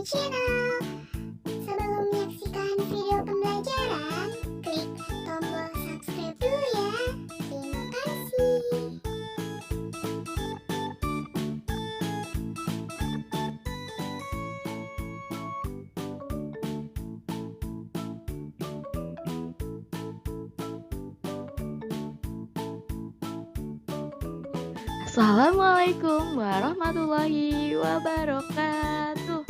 channel. Sebelum menyaksikan video pembelajaran, klik tombol subscribe dulu ya. Terima kasih. Assalamualaikum warahmatullahi wabarakatuh.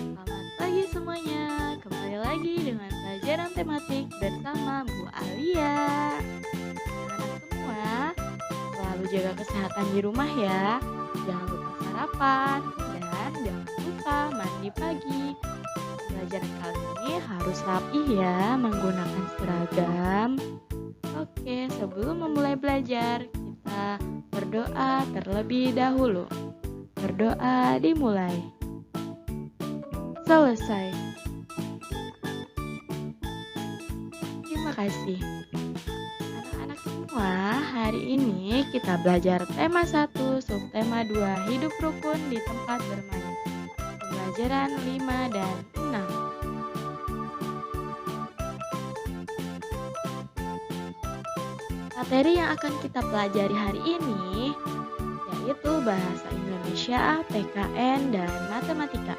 Selamat pagi semuanya. Kembali lagi dengan pelajaran tematik bersama Bu Alia. Anak-anak semua, selalu jaga kesehatan di rumah ya. Jangan lupa sarapan dan jangan lupa mandi pagi. Pelajaran kali ini harus rapi ya, menggunakan seragam. Oke, sebelum memulai belajar, kita berdoa terlebih dahulu. Berdoa dimulai. Selesai. Terima kasih. Anak-anak semua, hari ini kita belajar tema 1, subtema 2, hidup rukun di tempat bermain. Pembelajaran 5 dan 6. Materi yang akan kita pelajari hari ini yaitu bahasa Indonesia, PKN, dan matematika.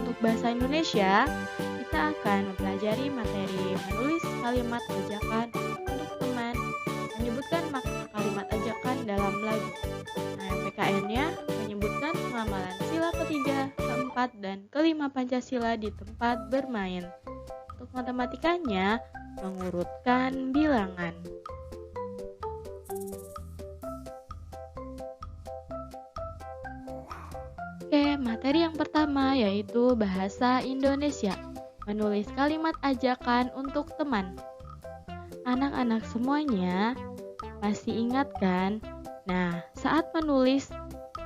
Untuk bahasa Indonesia, kita akan mempelajari materi menulis kalimat ajakan untuk teman, menyebutkan makna kalimat ajakan dalam lagu. Nah, yang PKN-nya menyebutkan pengamalan sila ketiga, keempat, dan kelima Pancasila di tempat bermain. Untuk matematikanya, mengurutkan bilangan. Oke, materi yang pertama yaitu bahasa Indonesia. Menulis kalimat ajakan untuk teman. Anak-anak semuanya masih ingat kan? Nah, saat menulis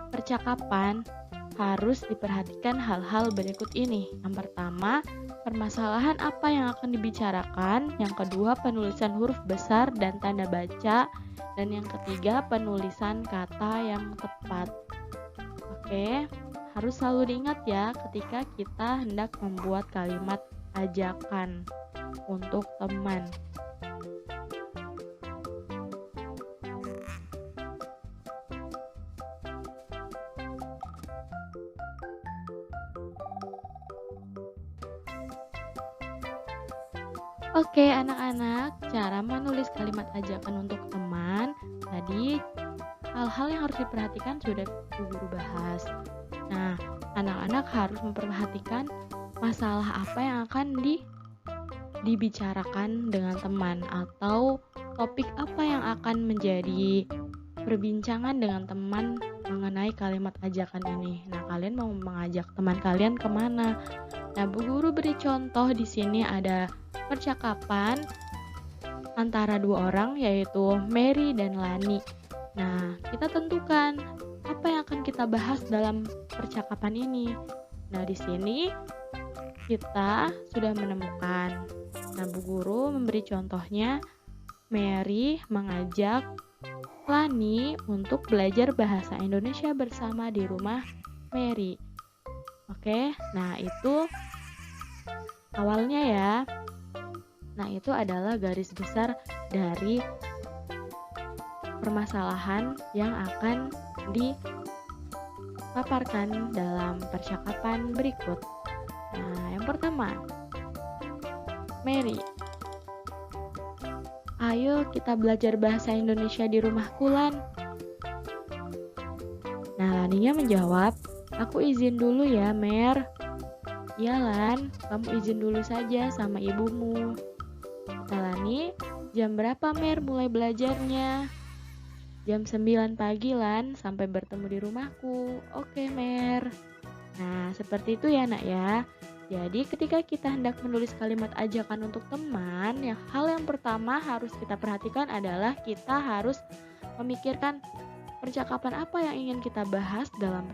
percakapan harus diperhatikan hal-hal berikut ini. Yang pertama, permasalahan apa yang akan dibicarakan. Yang kedua, penulisan huruf besar dan tanda baca. Dan yang ketiga, penulisan kata yang tepat. Oke, harus selalu diingat ya ketika kita hendak membuat kalimat ajakan untuk teman. Oke, anak-anak, cara menulis kalimat ajakan untuk teman. Tadi hal-hal yang harus diperhatikan sudah Bu Guru bahas. Nah, anak-anak harus memperhatikan masalah apa yang akan dibicarakan dengan teman atau topik apa yang akan menjadi perbincangan dengan teman mengenai kalimat ajakan ini. Nah, kalian mau mengajak teman kalian kemana? Nah, Bu Guru beri contoh di sini ada percakapan antara dua orang yaitu Mary dan Lani. Nah, kita tentukan apa yang akan kita bahas dalam percakapan ini. Nah, di sini kita sudah menemukan. Nah, Bu Guru memberi contohnya, Mary mengajak Lani untuk belajar bahasa Indonesia bersama di rumah Mary. Oke, nah itu awalnya ya. Nah, itu adalah garis besar dari permasalahan yang akan dipaparkan dalam percakapan berikut. Nah, yang pertama, Mary, ayo kita belajar bahasa Indonesia di rumah Kulan. Nah, Laninya menjawab, aku izin dulu ya, Mer. Iya, Lan, kamu izin dulu saja sama ibumu. Kata Lani, jam berapa Mer mulai belajarnya? Jam 9 pagi Lan, sampai bertemu di rumahku. Oke Mer. Nah, seperti itu ya nak ya. Jadi ketika kita hendak menulis kalimat ajakan untuk teman, hal yang pertama harus kita perhatikan adalah kita harus memikirkan percakapan apa yang ingin kita bahas dalam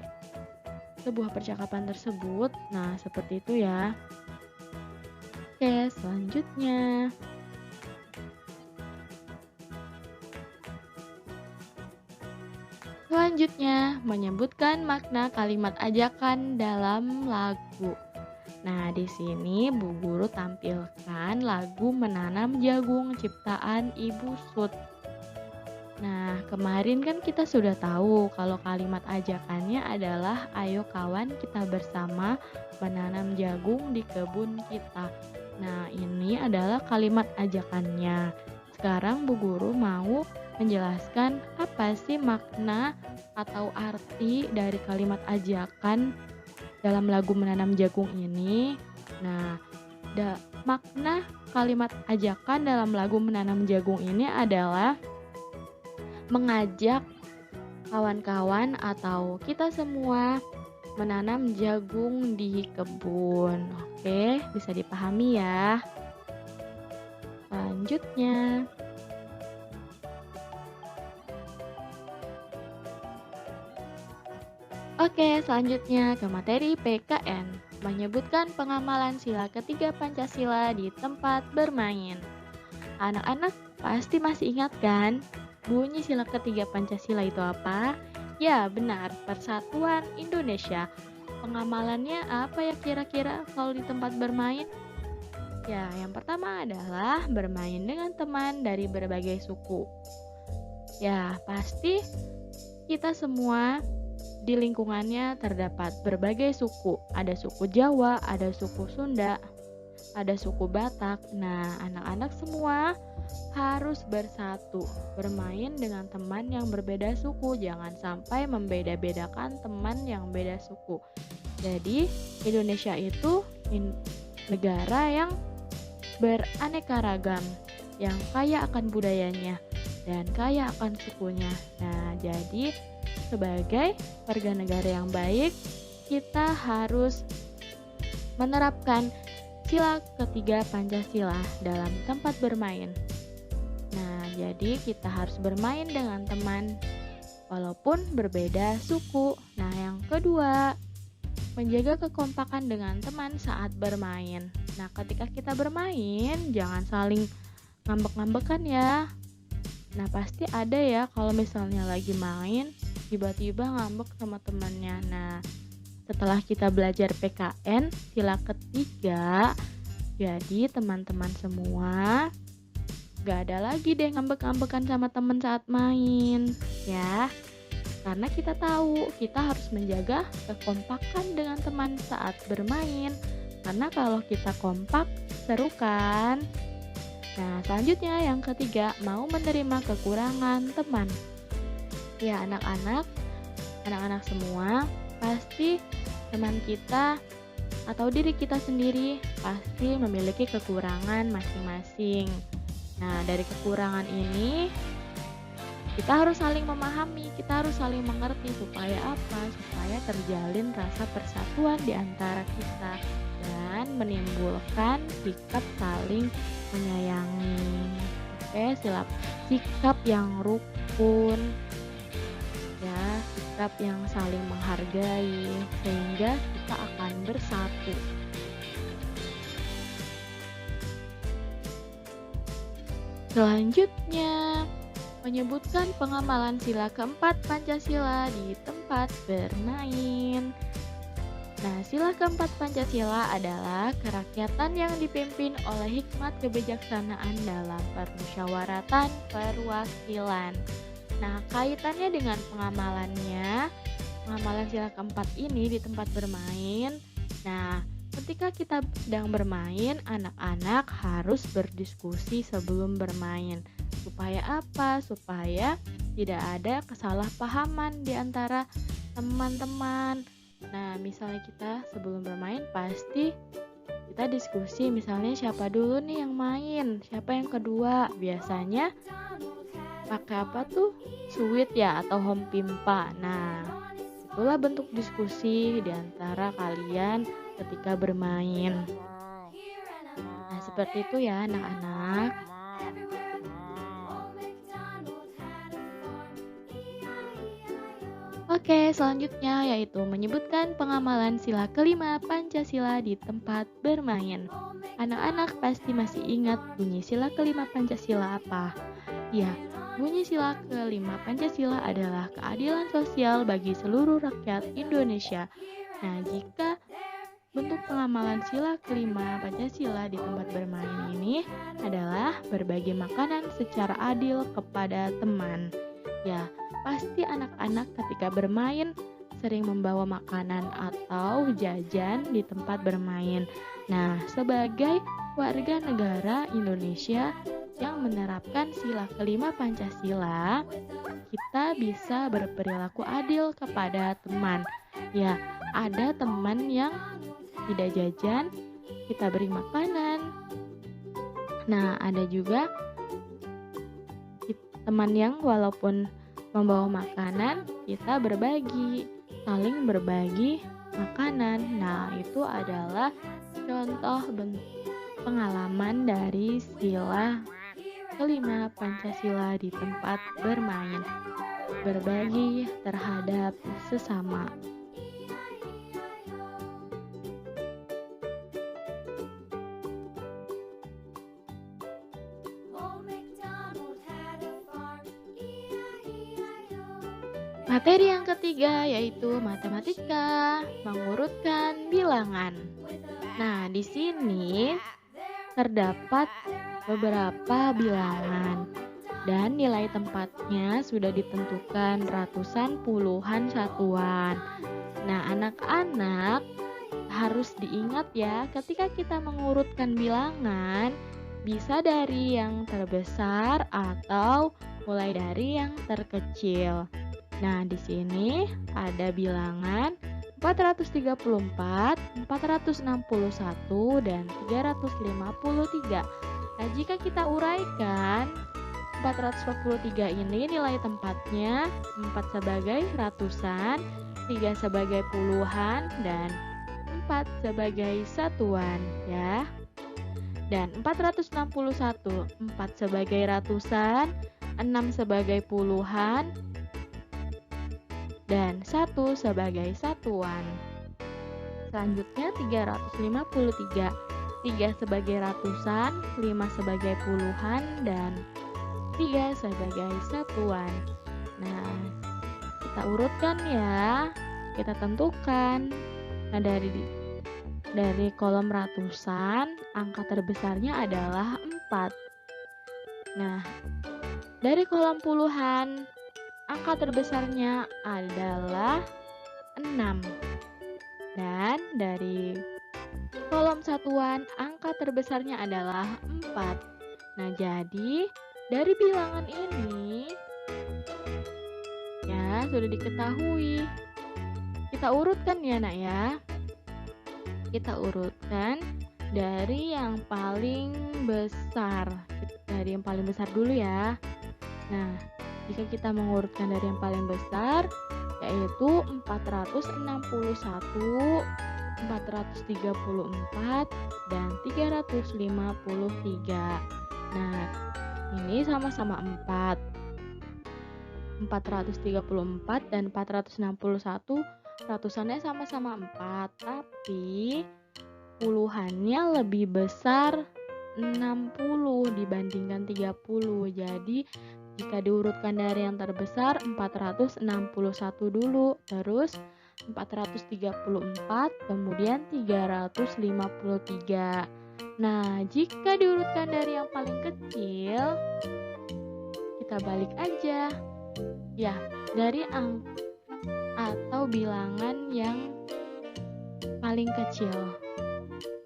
sebuah percakapan tersebut. Nah, seperti itu ya. Oke, selanjutnya. Selanjutnya, menyebutkan makna kalimat ajakan dalam lagu. Nah, di sini Bu Guru tampilkan lagu Menanam Jagung ciptaan Ibu Sud. Nah, kemarin kan kita sudah tahu kalau kalimat ajakannya adalah ayo kawan kita bersama menanam jagung di kebun kita. Nah, ini adalah kalimat ajakannya. Sekarang Bu Guru mau menjelaskan apa sih makna atau arti dari kalimat ajakan dalam lagu Menanam Jagung ini. Nah, makna kalimat ajakan dalam lagu Menanam Jagung ini adalah mengajak kawan-kawan atau kita semua menanam jagung di kebun. Oke, bisa dipahami ya. Selanjutnya, selanjutnya ke materi PKN, menyebutkan pengamalan sila ketiga Pancasila di tempat bermain. Anak-anak pasti masih ingat kan? Bunyi sila ketiga Pancasila itu apa? Ya, benar, Persatuan Indonesia. Pengamalannya apa ya kira-kira kalau di tempat bermain? Ya, yang pertama adalah bermain dengan teman dari berbagai suku. Ya, pasti kita semua di lingkungannya terdapat berbagai suku. Ada suku Jawa, ada suku Sunda, ada suku Batak. Nah, anak-anak semua harus bersatu, bermain dengan teman yang berbeda suku. Jangan sampai membeda-bedakan teman yang beda suku. Jadi, Indonesia itu negara yang beraneka ragam, yang kaya akan budayanya dan kaya akan sukunya. Nah, jadi sebagai warga negara yang baik, kita harus menerapkan sila ketiga Pancasila dalam tempat bermain. Nah, jadi kita harus bermain dengan teman walaupun berbeda suku. Nah, yang kedua, menjaga kekompakan dengan teman saat bermain. Nah, ketika kita bermain, jangan saling ngambek-ngambekan ya. Nah, pasti ada ya kalau misalnya lagi main, tiba-tiba ngambek sama temannya. Nah, setelah kita belajar PKN, sila ketiga, jadi teman-teman semua gak ada lagi deh ngambek-ngambekan sama teman saat main, ya. Karena kita tahu, kita harus menjaga kekompakan dengan teman saat bermain. Karena kalau kita kompak, seru kan? Nah, selanjutnya yang ketiga, mau menerima kekurangan teman. Ya, anak-anak semua, pasti teman kita atau diri kita sendiri pasti memiliki kekurangan masing-masing. Nah, dari kekurangan ini kita harus saling memahami, kita harus saling mengerti supaya apa? Supaya terjalin rasa persatuan di antara kita dan menimbulkan sikap saling menyayangi. Oke, sikap yang rukun, ya, sikap yang saling menghargai, sehingga kita akan bersatu. Selanjutnya, menyebutkan pengamalan sila keempat Pancasila di tempat bermain. Nah, sila keempat Pancasila adalah kerakyatan yang dipimpin oleh hikmat kebijaksanaan dalam permusyawaratan perwakilan. Nah, kaitannya dengan pengamalan sila keempat ini di tempat bermain. Nah, ketika kita sedang bermain, anak-anak harus berdiskusi sebelum bermain. Supaya apa? Supaya tidak ada kesalahpahaman di antara teman-teman. Nah, misalnya kita sebelum bermain pasti kita diskusi, misalnya siapa dulu nih yang main, siapa yang kedua. Biasanya pakai apa tuh? Suit ya atau home pimpa. Nah, itulah bentuk diskusi di antara kalian ketika bermain. Nah, seperti itu ya anak-anak. Oke, selanjutnya yaitu menyebutkan pengamalan sila kelima Pancasila di tempat bermain. Anak-anak pasti masih ingat bunyi sila kelima Pancasila apa? Ya, bunyi sila kelima Pancasila adalah keadilan sosial bagi seluruh rakyat Indonesia. Nah, jika Bentuk pengamalan sila kelima Pancasila di tempat bermain ini adalah berbagi makanan secara adil kepada teman. Ya, pasti anak-anak ketika bermain sering membawa makanan atau jajan di tempat bermain. Nah, sebagai warga negara Indonesia yang menerapkan sila kelima Pancasila, kita bisa berperilaku adil kepada teman. Ya, ada teman yang tidak jajan, kita beri makanan. Nah, ada juga teman yang walaupun membawa makanan, kita berbagi, saling berbagi makanan. Nah, itu adalah contoh pengalaman dari sila kelima Pancasila di tempat bermain, berbagi terhadap sesama. Materi yang ketiga yaitu matematika, mengurutkan bilangan. Nah, di sini terdapat beberapa bilangan dan nilai tempatnya sudah ditentukan ratusan puluhan satuan. Nah, anak-anak harus diingat ya, ketika kita mengurutkan bilangan bisa dari yang terbesar atau mulai dari yang terkecil. Nah, di sini ada bilangan 434, 461, dan 353. Nah, jika kita uraikan 443 ini nilai tempatnya 4 sebagai ratusan, 3 sebagai puluhan, dan 4 sebagai satuan ya. Dan 461, 4 sebagai ratusan, 6 sebagai puluhan, dan 1 sebagai satuan. Selanjutnya 353, 3 sebagai ratusan, 5 sebagai puluhan, dan 3 sebagai satuan. Nah, kita urutkan ya, kita tentukan. Nah, dari kolom ratusan, angka terbesarnya adalah 4. Nah, dari kolom puluhan, angka terbesarnya adalah 6. Dan dari kolom satuan, angka terbesarnya adalah 4. Nah, jadi dari bilangan ini ya sudah diketahui. Kita urutkan ya, Nak ya. Kita urutkan dari yang paling besar. Dari yang paling besar dulu ya. Nah, jika kita mengurutkan dari yang paling besar, yaitu 461, 434, dan 353. Nah, ini sama-sama 4. 434 dan 461 ratusannya sama-sama 4, tapi puluhannya lebih besar 60 dibandingkan 30. Jadi jika diurutkan dari yang terbesar 461 dulu, terus 434, kemudian 353. Nah, jika diurutkan dari yang paling kecil, kita balik aja. Ya, dari atau bilangan yang paling kecil.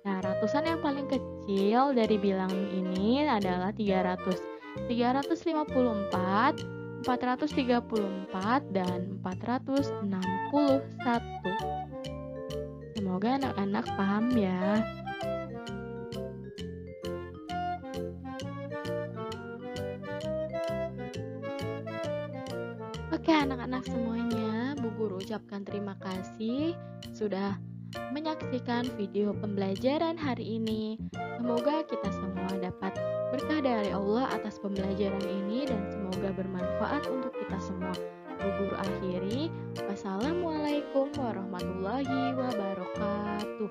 Nah, ratusan yang paling kecil dari bilangan ini adalah 300. 354, 434, dan 461. Semoga anak-anak paham ya. Oke anak-anak semuanya, Bu Guru ucapkan terima kasih sudah menyaksikan video pembelajaran hari ini. Semoga kita semua dapat berkah dari Allah atas pembelajaran ini dan semoga bermanfaat untuk kita semua. Bu Guru akhiri, wassalamualaikum warahmatullahi wabarakatuh.